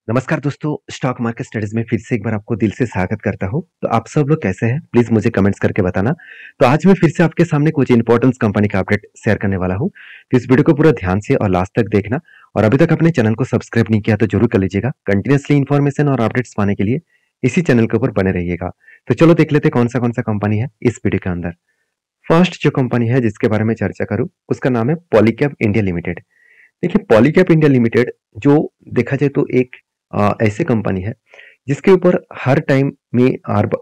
नमस्कार दोस्तों, stock market studies में फिर से एक बार आपको दिल से स्वागत करता हूं। तो आप सब लोग कैसे हैं? प्लीज मुझे कमेंट्स करके बताना। तो आज मैं फिर से आपके सामने कुछ इंपॉर्टेंट कंपनी का अपडेट शेयर करने वाला हूं। तो इस वीडियो को पूरा ध्यान से और लास्ट तक देखना। और अभी तक अपने चैनल को सब्सक्राइब नहीं किया तो जरूर कर लीजिएगा। कंटिन्यूसली इन्फॉर्मेशन और अपडेट्स पाने के लिए इसी चैनल के ऊपर बने रहिएगा। तो चलो देख लेते कौन सा कंपनी है इस वीडियो के अंदर। फर्स्ट जो कंपनी है जिसके बारे में चर्चा करूं उसका नाम है पॉलीकैब इंडिया लिमिटेड। देखिए, पॉलीकैब इंडिया लिमिटेड जो देखा जाए तो एक ऐसे कंपनी है जिसके ऊपर हर टाइम में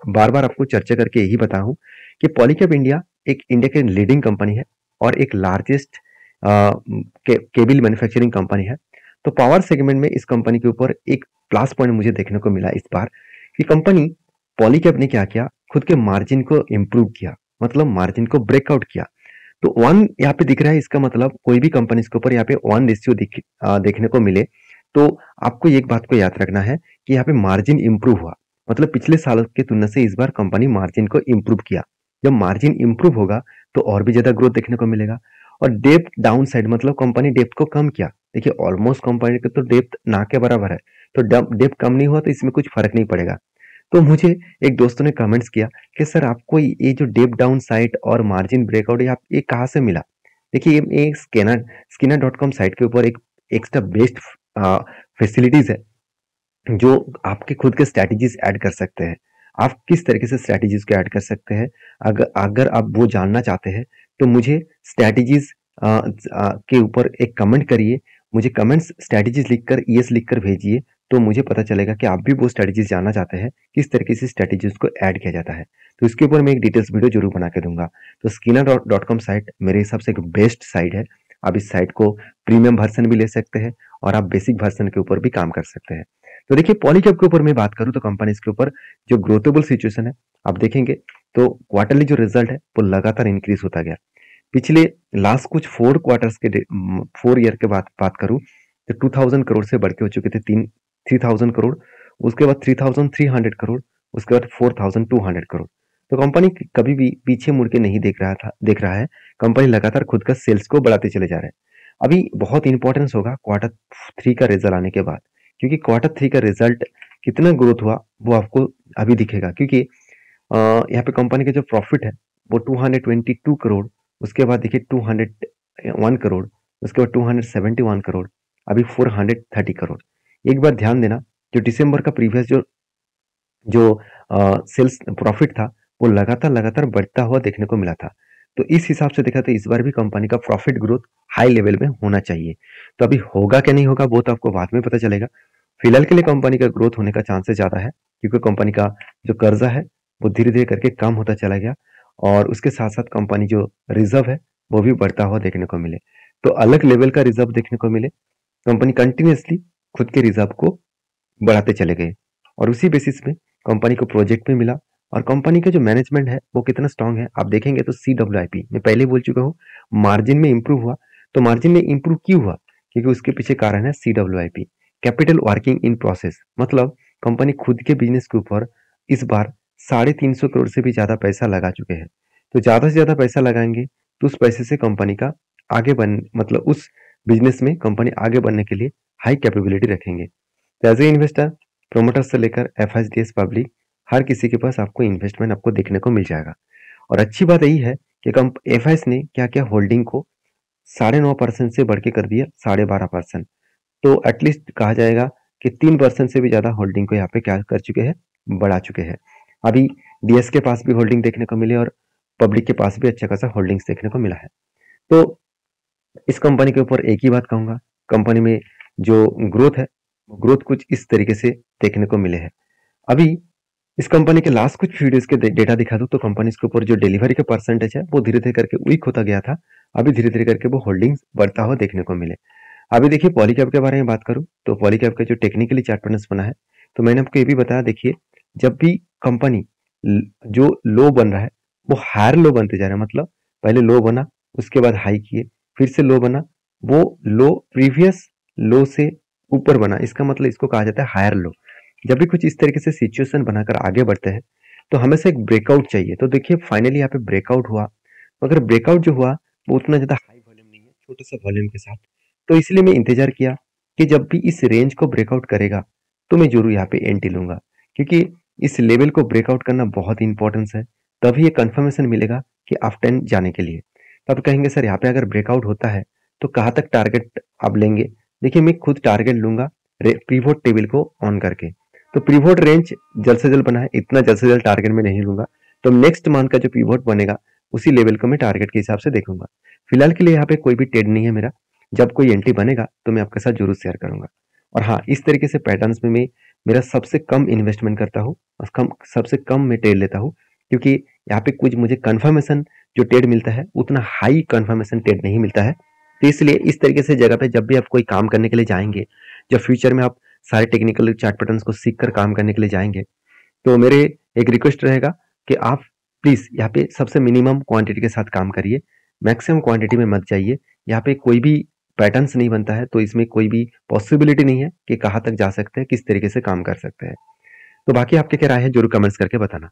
बार बार आपको चर्चा करके यही बताया हूं कि पॉलीकैब इंडिया एक इंडिया के लीडिंग कंपनी है और एक लार्जेस्ट केबल मैन्युफैक्चरिंग कंपनी है। तो पावर सेगमेंट में इस कंपनी के ऊपर एक प्लस पॉइंट मुझे देखने को मिला इस बार कि कंपनी पॉलीकैब ने क्या किया, खुद के मार्जिन को इम्प्रूव किया, मतलब मार्जिन को ब्रेकआउट किया। तो वन यहाँ पे दिख रहा है, इसका मतलब कोई भी कंपनी के ऊपर यहाँ पे वन रेशियो देखने को मिले तो आपको एक बात को याद रखना है कि यहाँ पे मार्जिन इंप्रूव हुआ, मतलब पिछले साल की तुलना से इस बार कंपनी मार्जिन को इंप्रूव किया। जब मार्जिन इंप्रूव होगा तो और भी ज्यादा ग्रोथ देखने को मिलेगा। और डेप्थ डाउन साइड मतलब कंपनी डेप्थ को कम किया। देखिए, ऑलमोस्ट कंपनी का तो डेप्थ ना के बराबर है, तो डेप्थ कम नहीं हुआ तो इसमें कुछ फर्क नहीं पड़ेगा। तो मुझे एक दोस्तों ने कमेंट्स किया कि सर आपको ये जो डेप डाउन साइट और मार्जिन ब्रेकआउट ये कहाँ से मिला? देखिए, ये स्किनर डॉट कॉम साइट के ऊपर एक एक्स्ट्रा बेस्ड फैसिलिटीज है जो आपके खुद के स्ट्रैटेजीज ऐड कर सकते हैं। आप किस तरीके से स्ट्रैटेजीज को ऐड कर सकते हैं, अगर अगर आप वो जानना चाहते हैं तो मुझे स्ट्रैटेजीज के ऊपर एक कमेंट करिए। मुझे कमेंट्स स्ट्रैटेजीज लिखकर यस लिखकर भेजिए, तो मुझे पता चलेगा कि आप भी वो स्ट्रैटेजीज जानना चाहते हैं, किस तरीके से स्ट्रैटेजीज को ऐड किया जाता है। तो इसके ऊपर मैं एक डिटेल्स वीडियो जरूर बना के दूंगा। तो स्किनर डॉट कॉम साइट मेरे हिसाब से एक बेस्ट साइट है। आप इस साइट को प्रीमियम वर्जन भी ले सकते हैं और आप बेसिक वर्जन के ऊपर भी काम कर सकते हैं। तो देखिए, पॉलीकैब के ऊपर मैं बात करूं तो कंपनी के ऊपर जो ग्रोथेबल सिचुएशन है आप देखेंगे तो क्वार्टरली जो रिजल्ट है वो लगातार इंक्रीज होता गया। पिछले लास्ट कुछ 4 क्वार्टर्स के 4 ईयर के बात करूं तो 2000 करोड़ से बढ़ के हो चुके थे 3000 करोड़, उसके बाद 3300 करोड़, उसके बाद 4200 करोड़। तो कंपनी कभी भी पीछे मुड़ के नहीं देख रहा है। कंपनी लगातार खुद का सेल्स को बढ़ाते चले जा रहे हैं। अभी बहुत इंपॉर्टेंस होगा क्वार्टर 3 का रिजल्ट आने के बाद, क्योंकि क्वार्टर 3 का रिजल्ट कितना ग्रोथ हुआ वो आपको अभी दिखेगा। क्योंकि यहाँ पे कंपनी का जो प्रॉफिट है वो 222 करोड़, उसके बाद देखिए 201 करोड़, उसके बाद 271 करोड़, अभी 430 करोड़। एक बार ध्यान देना, जो दिसंबर का प्रीवियस जो जो सेल्स प्रॉफिट था वो लगातार बढ़ता हुआ देखने को मिला था। तो इस हिसाब से देखा तो इस बार भी कंपनी का प्रॉफिट ग्रोथ हाई लेवल में होना चाहिए। तो अभी होगा क्या नहीं होगा वो तो आपको बाद में पता चलेगा। फिलहाल के लिए कंपनी का ग्रोथ होने का चांसेस ज्यादा है, क्योंकि कंपनी का जो कर्जा है वो धीरे धीरे करके कम होता चला गया और उसके साथ साथ कंपनी जो रिजर्व है वो भी बढ़ता हुआ देखने को मिले। तो अलग लेवल का रिजर्व देखने को मिले, कंपनी कंटिन्यूसली खुद के रिजर्व को बढ़ाते चले गए और उसी बेसिस में कंपनी को प्रोजेक्ट में मिला। और कंपनी का जो मैनेजमेंट है वो कितना स्ट्रांग है आप देखेंगे तो CWIP मैं पहले बोल चुका हूँ, मार्जिन में इंप्रूव हुआ। तो मार्जिन में इंप्रूव क्यों हुआ? क्योंकि उसके पीछे कारण है CWIP, capital working in process. मतलब कंपनी खुद के बिजनेस के ऊपर इस बार 350 करोड़ से भी ज्यादा पैसा लगा चुके हैं। तो ज्यादा से ज्यादा पैसा लगाएंगे तो उस पैसे से कंपनी का आगे बन मतलब उस बिजनेस में कंपनी आगे बढ़ने के लिए हाई कैपेबिलिटी रखेंगे। तो एज ए इन्वेस्टर, प्रोमोटर से लेकर FIDS पब्लिक, हर किसी के पास आपको इन्वेस्टमेंट आपको देखने को मिल जाएगा। और अच्छी बात यही है कि FIS ने क्या क्या होल्डिंग को 9.5% से बढ़ के कर दिया 12.5%। तो एटलीस्ट कहा जाएगा कि 3% से भी ज्यादा होल्डिंग को यहाँ पे क्या कर चुके हैं, बढ़ा चुके हैं। अभी DS के पास भी होल्डिंग देखने को मिले और पब्लिक के पास भी अच्छा खासा होल्डिंग्स देखने को मिला है। तो इस कंपनी के ऊपर एक ही बात कहूंगा, कंपनी में जो ग्रोथ है ग्रोथ कुछ इस तरीके से देखने को मिले हैं। अभी इस कंपनी के लास्ट कुछ वीडियोस के डेटा दिखा दूं तो कंपनी के ऊपर जो डिलीवरी का परसेंटेज है वो धीरे धीरे करके वीक होता गया था। अभी धीरे धीरे करके वो होल्डिंग्स बढ़ता हुआ देखने को मिले। अभी देखिए, पॉलीकैब के बारे में बात करूं तो पॉलीकैब का जो टेक्निकली चार्ट पैटर्न बना है तो मैंने आपको ये भी बताया। देखिए, जब भी कंपनी जो लो बन रहा है वो हायर लो बनते जा रहा है, मतलब पहले लो बना, उसके बाद हाई किए, फिर से लो बना, वो लो प्रीवियस लो से ऊपर बना, इसका मतलब इसको कहा जाता है हायर लो। जब भी कुछ इस तरीके से सिचुएशन बनाकर आगे बढ़ते हैं तो हमेशा एक ब्रेकआउट चाहिए। तो देखिए, फाइनली यहाँ पे ब्रेकआउट हुआ, मगर ब्रेकआउट जो हुआ वो उतना ज्यादा हाई वॉल्यूम नहीं है, छोटे से वॉल्यूम के साथ। तो इसलिए मैं इंतजार किया कि जब भी इस रेंज को ब्रेकआउट करेगा तो मैं जरूर यहाँ पे एंट्री लूंगा, क्योंकि इस लेवल को ब्रेकआउट करना बहुत इंपॉर्टेंस है, तभी ये कंफर्मेशन मिलेगा कि आफ्टर जाने के लिए। तब कहेंगे सर यहाँ पे अगर ब्रेकआउट होता है तो कहाँ तक टारगेट आप लेंगे। देखिए मैं खुद टारगेट लूंगा पिवोट टेबल को ऑन करके। तो पिवोट रेंज जल्द से जल्द बना है, इतना जल्द से जल्द टारगेट में नहीं लूंगा। तो नेक्स्ट मंथ का जो पिवोट बनेगा उसी लेवल को मैं टारगेट के हिसाब से देखूंगा। फिलहाल के लिए यहाँ पे कोई भी ट्रेड नहीं है मेरा, जब कोई एंट्री बनेगा तो मैं आपके साथ जरूर शेयर करूंगा। और हाँ, इस तरीके से पैटर्न्स में मैं मेरा सबसे कम इन्वेस्टमेंट करता हूँ और सबसे कम मैं ट्रेड लेता हूँ, क्योंकि यहाँ पे कुछ मुझे कंफर्मेशन जो ट्रेड मिलता है उतना हाई कंफर्मेशन ट्रेड नहीं मिलता है। तो इसलिए इस तरीके से जगह पे जब भी आप कोई काम करने के लिए जाएंगे, जब फ्यूचर में आप सारे टेक्निकल चार्ट पैटर्न्स को सीख कर काम करने के लिए जाएंगे, तो मेरे एक रिक्वेस्ट रहेगा कि आप प्लीज यहाँ पे सबसे मिनिमम क्वांटिटी के साथ काम करिए, मैक्सिमम क्वांटिटी में मत जाइए। यहाँ पे कोई भी पैटर्न्स नहीं बनता है, तो इसमें कोई भी पॉसिबिलिटी नहीं है कि कहाँ तक जा सकते हैं, किस तरीके से काम कर सकते हैं। तो बाकी आपके क्या राय है जरूर कमेंट्स करके बताना।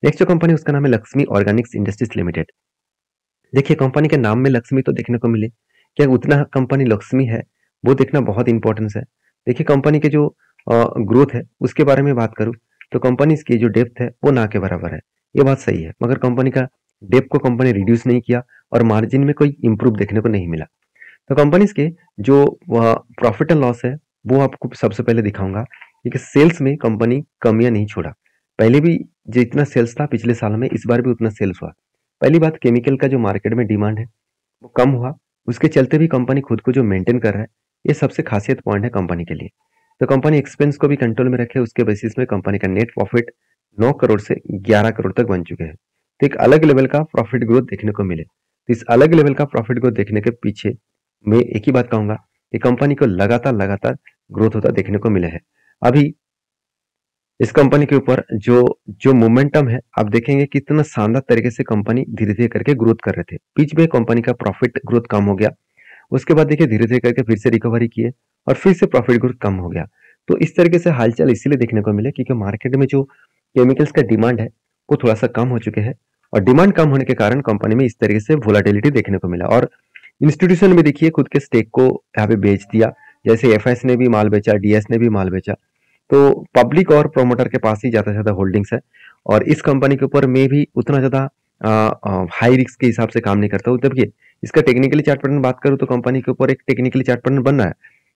नेक्स्ट जो कंपनी उसका नाम है लक्ष्मी ऑर्गेनिक्स इंडस्ट्रीज लिमिटेड। देखिए कंपनी के नाम में लक्ष्मी तो देखने को मिले, क्या उतना कंपनी लक्ष्मी है वो देखना बहुत इंपॉर्टेंस है। देखिए कंपनी के जो ग्रोथ है उसके बारे में बात करूँ तो कंपनी की जो डेप्थ है वो ना के बराबर है, ये बात सही है, मगर कंपनी का डेप्थ को कंपनी रिड्यूस नहीं किया और मार्जिन में कोई इंप्रूव देखने को नहीं मिला। तो कंपनीज के जो प्रॉफिट एंड लॉस है वो आपको सबसे पहले दिखाऊंगा, क्योंकि सेल्स में कंपनी कमियां नहीं छोड़ा। पहले भी जितना सेल्स था पिछले साल में, इस बार भी उतना सेल्स हुआ। पहली बात, केमिकल का जो मार्केट में डिमांड है वो कम हुआ, उसके चलते भी कंपनी खुद को जो मेंटेन कर रहा है, ये सबसे खासियत पॉइंट है कंपनी के लिए। तो कंपनी एक्सपेंस को भी कंट्रोल में रखे, उसके बेसिस में कंपनी का नेट प्रॉफिट 9 करोड़ से 11 करोड़ तक बन चुके हैं। तो एक अलग लेवल का प्रॉफिट ग्रोथ देखने को मिले। तो इस अलग लेवल का प्रॉफिट ग्रोथ देखने के पीछे मैं एक ही बात कहूंगा कि कंपनी को लगातार लगातार ग्रोथ होता देखने को मिले है। अभी इस कंपनी के ऊपर जो जो मोमेंटम है आप देखेंगे कितना शानदार तरीके से कंपनी धीरे धीरे करके ग्रोथ कर रहे थे। बीच में कंपनी का प्रॉफिट ग्रोथ कम हो गया, उसके बाद देखिए धीरे धीरे करके फिर से रिकवरी किए और फिर से प्रॉफिट ग्रोथ कम हो गया। तो इस तरीके से हालचाल इसीलिए देखने को मिले क्योंकि मार्केट में जो केमिकल्स का डिमांड है वो थोड़ा सा कम हो चुके हैं, और डिमांड कम होने के कारण कंपनी में इस तरीके से वोलाटिलिटी देखने को मिला। और इंस्टीट्यूशन में देखिए खुद के स्टेक को यहाँ पे बेच दिया, जैसे एफएस ने भी माल बेचा, डीएस ने भी माल बेचा। तो पब्लिक और प्रोमोटर के पास ही ज्यादा से ज्यादा होल्डिंग्स है, और इस कंपनी के ऊपर मैं भी उतना ज्यादा हाई रिस्क के हिसाब से काम नहीं करता हूँ। जबकि इसका टेक्निकली चार्ट पैटर्न बात करूँ तो कंपनी के ऊपर एक टेक्निकली चार्ट पैटर्न बन रहा है,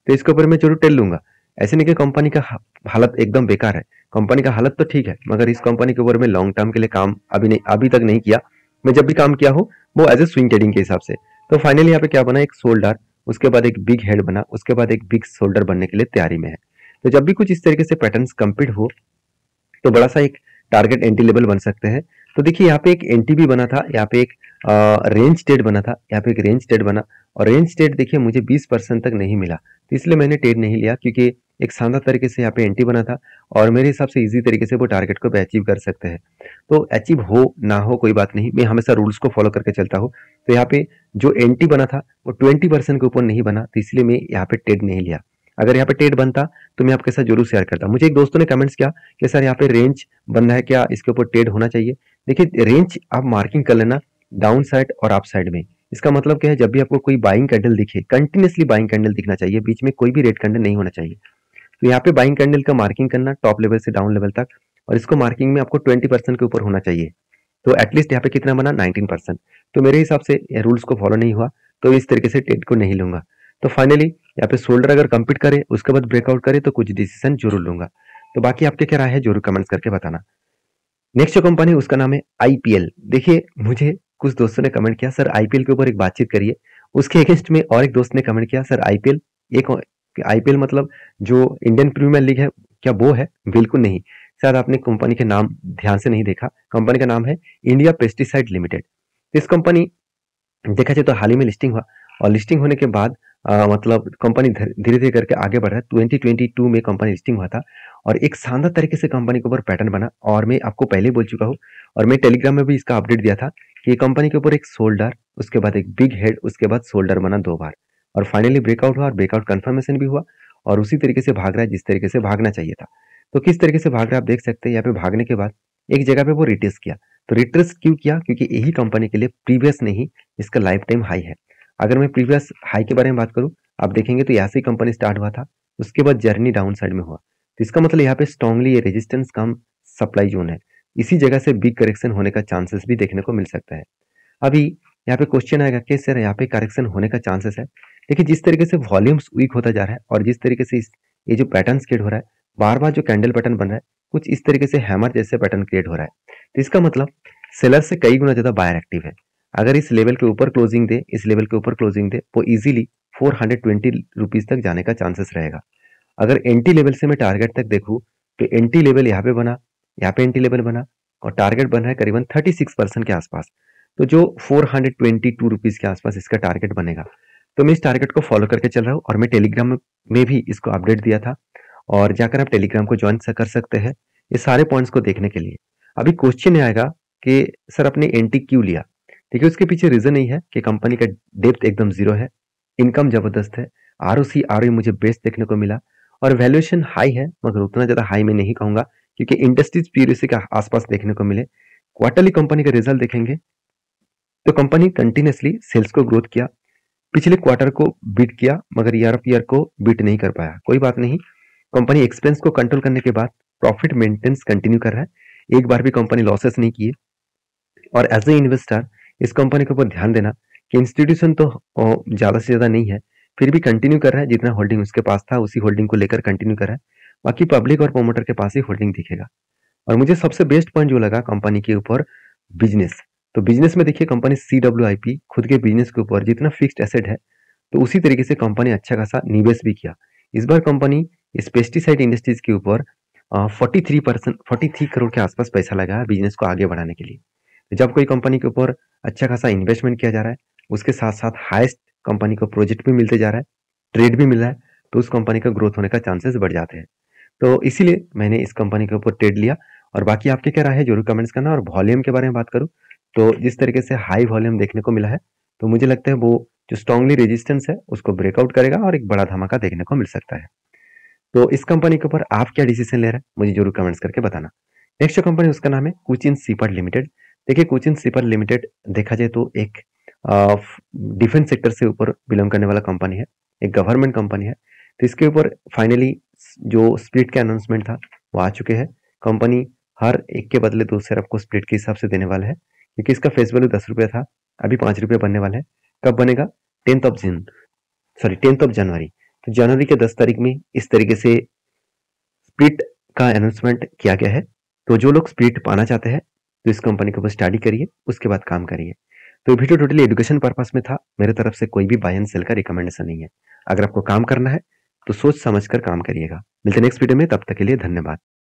तो इसके ऊपर मैं जरूर टेल लूंगा। ऐसे नहीं कि कंपनी का हालत एकदम बेकार है, कंपनी का हालत तो ठीक है, मगर इस कंपनी के ऊपर मैं लॉन्ग टर्म के लिए काम अभी तक नहीं किया। मैं जब भी काम किया हूँ वो एज ए स्विंग ट्रेडिंग के हिसाब से। तो फाइनली यहाँ पे क्या बना, एक शोल्डर, उसके बाद एक बिग हेड बना, उसके बाद एक बिग शोल्डर बनने के लिए तैयारी में है। तो जब भी कुछ इस तरीके से पैटर्न्स कंप्लीट हो तो बड़ा सा एक टारगेट एंट्री लेवल बन सकते हैं। तो देखिए यहाँ पे एक एंट्री भी बना था, यहाँ पे एक रेंज स्टेट बना था, यहाँ पे एक रेंज स्टेट बना, और रेंज स्टेट देखिए मुझे 20% तक नहीं मिला, तो इसलिए मैंने ट्रेड नहीं लिया, क्योंकि एक शानदार तरीके से यहाँ पे एंट्री बना था और मेरे हिसाब से इजी तरीके से वो टारगेट को अचीव कर सकते हैं। तो अचीव हो ना हो कोई बात नहीं, मैं हमेशा रूल्स को फॉलो करके चलता हूँ। तो यहाँ पे जो एंट्री बना था वो 20% के ऊपर नहीं बना, तो इसलिए मैं यहाँ पे ट्रेड नहीं लिया। अगर यहाँ पे ट्रेड बनता तो मैं आपके साथ जरूर शेयर करता। मुझे एक दोस्तों ने कमेंट्स किया कि सर यहाँ पे रेंज बनना है, क्या इसके ऊपर ट्रेड होना चाहिए। देखिए रेंज आप मार्किंग कर लेना डाउन साइड और अप साइड में। इसका मतलब क्या है, जब भी आपको कोई बाइंग कैंडल दिखे, कंटिन्यूसली बाइंग कैंडल दिखना चाहिए, बीच में कोई भी रेड कैंडल नहीं होना चाहिए। तो यहाँ पे बाइंग कैंडल का मार्किंग करना टॉप लेवल से डाउन लेवल तक, और इसको मार्किंग में आपको 20% के ऊपर होना चाहिए। तो एटलीस्ट यहाँ पे कितना बना, 19%। तो मेरे हिसाब से रूल्स को फॉलो नहीं हुआ, तो इस तरीके से ट्रेड को नहीं लूंगा। तो फाइनली यहाँ पे शोल्डर अगर कंप्लीट करे उसके बाद ब्रेकआउट करे तो कुछ डिसीजन जरूर लूंगा। तो बाकी आपके क्या राय है जरूर कमेंट्स करके बताना। नेक्स्ट जो कंपनी उसका नाम है आईपीएल। देखिए मुझे कुछ दोस्तों ने कमेंट किया सर आईपीएल के ऊपर एक बातचीत करिए, उसके अगेंस्ट में और एक दोस्त ने कमेंट किया सर आईपीएल एक आईपीएल मतलब जो इंडियन प्रीमियर लीग है क्या वो है? बिल्कुल नहीं, शायद आपने कंपनी के नाम ध्यान से नहीं देखा। कंपनी का नाम है इंडिया पेस्टिसाइड लिमिटेड। इस कंपनी देखा जाए तो हाल ही में लिस्टिंग हुआ, और लिस्टिंग होने के बाद मतलब कंपनी धीरे धीरे करके आगे बढ़ रहा है। 2022 में कंपनी लिस्टिंग हुआ था और एक शानदार तरीके से कंपनी के ऊपर पैटर्न बना, और मैं आपको पहले बोल चुका हूँ और मैं टेलीग्राम में भी इसका अपडेट दिया था कि कंपनी के ऊपर एक शोल्डर, उसके बाद एक बिग हेड, उसके बाद शोल्डर बना 2 बार, और फाइनली ब्रेकआउट हुआ और ब्रेकआउट कंफर्मेशन भी हुआ, और उसी तरीके से भाग रहा है जिस तरीके से भागना चाहिए था। तो किस तरीके से भाग रहा है आप देख सकते हैं। यहाँ पे भागने के बाद एक जगह पे वो रिट्रेस किया। तो रिट्रेस क्यों किया? क्योंकि यही कंपनी के लिए प्रीवियस नहीं, इसका लाइफ टाइम हाई है। अगर मैं प्रीवियस हाई के बारे में बात करूं, आप देखेंगे तो यहाँ से कंपनी स्टार्ट हुआ था, उसके बाद जर्नी डाउन साइड में हुआ, तो इसका मतलब यहाँ पे स्ट्रांगली ये रेजिस्टेंस कम सप्लाई जोन है, इसी जगह से बिग करेक्शन होने का चांसेस भी देखने को मिल सकता है। अभी यहाँ पे क्वेश्चन आएगा कि सर यहाँ पे करेक्शन होने का चांसेस है। देखिए जिस तरीके से वॉल्यूम्स वीक होता जा रहा है और जिस तरीके से ये जो पैटर्न क्रिएट हो रहा है, बार बार जो कैंडल पैटर्न बन रहा है, कुछ इस तरीके से हैमर जैसे पैटर्न क्रिएट हो रहा है, तो इसका मतलब सेलर से कई गुना ज्यादा बायर एक्टिव है। अगर इस लेवल के ऊपर क्लोजिंग दे, इस लेवल के ऊपर क्लोजिंग दे, वो इजीली 420 रुपीज तक जाने का चांसेस रहेगा। अगर एंटी लेवल से मैं टारगेट तक देखूं तो एंटी लेवल यहाँ पे बना, यहाँ पे एंटी लेवल बना और टारगेट बन रहा है करीबन 36% के आसपास। तो जो 422 रुपीज के आसपास इसका टारगेट बनेगा, तो मैं इस टारगेट को फॉलो करके चल रहा हूँ और मैं टेलीग्राम में भी इसको अपडेट दिया था और जाकर आप टेलीग्राम को ज्वाइन कर सकते हैं ये सारे पॉइंट्स को देखने के लिए। अभी क्वेश्चन आएगा कि सर अपने एंटी क्यों लिया? देखिए उसके पीछे रीजन यही है कि कंपनी का डेप्थ एकदम जीरो है, इनकम जबरदस्त है, आरओसी आरओई मुझे बेस्ट देखने को मिला और वैल्यूएशन हाई है, मगर उतना ज्यादा हाई मैं नहीं कहूंगा क्योंकि इंडस्ट्रीज पीरियड के आसपास देखने को मिले। क्वार्टरली कंपनी का रिजल्ट देखेंगे तो कंपनी कंटिन्यूसली सेल्स को ग्रोथ किया, पिछले क्वार्टर को बीट किया मगर ईयर ऑफ ईयर को बीट नहीं कर पाया। कोई बात नहीं, कंपनी एक्सपेंस को कंट्रोल करने के बाद प्रॉफिट मेंटेनेंस कंटिन्यू कर रहा है, एक बार भी कंपनी लॉसेस नहीं किए। और एज ए इन्वेस्टर इस कंपनी के ऊपर ध्यान देना कि इंस्टीट्यूशन तो ज्यादा से ज्यादा नहीं है, फिर भी कंटिन्यू कर रहा है, जितना होल्डिंग उसके पास था उसी होल्डिंग को लेकर कंटिन्यू कर रहा है, बाकी पब्लिक और प्रोमोटर के पास ही होल्डिंग दिखेगा। और मुझे सबसे बेस्ट पॉइंट जो लगा कंपनी के ऊपर बिजनेस, तो बिजनेस में देखिए कंपनी CWIP खुद के बिजनेस के ऊपर जितना फिक्स्ड एसेट है तो उसी तरीके से कंपनी अच्छा खासा निवेश भी किया। इस बार कंपनी इस पेस्टिसाइड इंडस्ट्रीज के ऊपर 43 करोड़ के आसपास पैसा लगा बिजनेस को आगे बढ़ाने के लिए। तो जब कोई कंपनी के ऊपर अच्छा खासा इन्वेस्टमेंट किया जा रहा है, उसके साथ साथ हाईएस्ट कंपनी को प्रोजेक्ट भी मिलते जा रहा है, ट्रेड भी मिल रहा है, तो उस कंपनी का ग्रोथ होने का चांसेस बढ़ जाते हैं। तो इसीलिए मैंने इस कंपनी के ऊपर ट्रेड लिया। और बाकी आपके क्या राय है जरूर कमेंट्स करना। और वॉल्यूम के बारे में बात करूं तो जिस तरीके से हाई वॉल्यूम देखने को मिला है, तो मुझे लगता है वो जो स्ट्रांगली रेजिस्टेंस है उसको ब्रेकआउट करेगा और एक बड़ा धमाका देखने को मिल सकता है। तो इस कंपनी के ऊपर आप क्या डिसीजन ले रहे हैं मुझे जरूर कमेंट्स करके बताना। नेक्स्ट कंपनी उसका नाम है कोचिन शिपयार्ड लिमिटेड। देखिए कोचिन शिपयार्ड लिमिटेड देखा जाए तो एक डिफेंस सेक्टर से ऊपर बिलोंग करने वाला कंपनी है, एक गवर्नमेंट कंपनी है। तो इसके ऊपर फाइनली जो स्प्लिट का अनाउंसमेंट था वो आ चुके हैं। कंपनी हर एक के बदले 2 शेयर आपको स्प्लिट के हिसाब से देने वाला है, क्योंकि इसका फेस वैल्यू 10 रुपये था, अभी 5 रुपये बनने वाला है। कब बनेगा? 10th of January. तो जनवरी के 10 तारीख में इस तरीके से स्प्लिट का अनाउंसमेंट किया गया है। तो जो लोग स्प्लिट पाना चाहते हैं तो इस कंपनी के ऊपर स्टडी करिए, उसके बाद काम करिए। तो वीडियो टोटली एजुकेशन पर्पस में था, मेरे तरफ से कोई भी बाय एंड सेल का रिकमेंडेशन नहीं है। अगर आपको काम करना है तो सोच समझकर काम करिएगा। मिलते हैं नेक्स्ट वीडियो में, तब तक के लिए धन्यवाद।